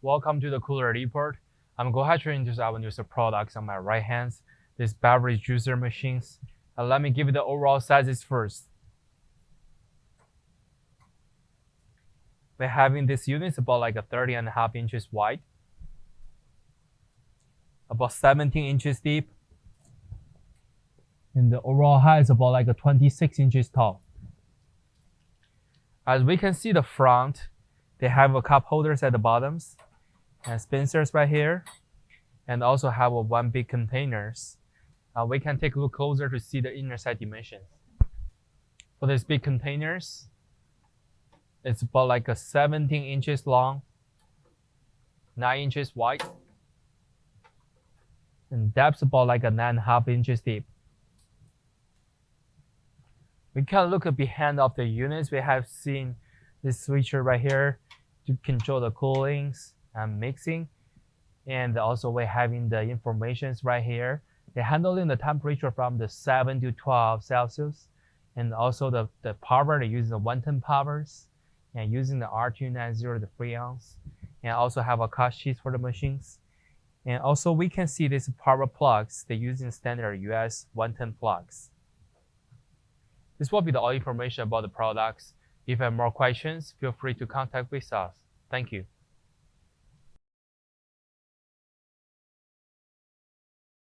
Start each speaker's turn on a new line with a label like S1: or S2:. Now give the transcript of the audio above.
S1: Welcome to the cooler report. I'm going to introduce our new products on my right hand, these beverage juicer machines. Let me give you the overall sizes first. We're having this unit about like a 30.5 inches wide, about 17 inches deep, and the overall height is about like a 26 inches tall. As we can see the front, they have a cup holders at the bottoms and dispensers right here, and also have one big containers. We can take a look closer to see the inner side dimensions. For these big containers, it's about like a 17 inches long, 9 inches wide, and depth about like a 9.5 inches deep. We can look behind of the units. We have seen this switcher right here to control the coolings and mixing. And also we're having the informations right here. They're handling the temperature from the 7 to 12 Celsius. And also the power, they're using the 110 powers and using the R290, the Freons. And also have a cost sheet for the machines. And also we can see these power plugs. They're using standard US 110 plugs. This will be the all information about the products. If you have more questions, feel free to contact with us. Thank you.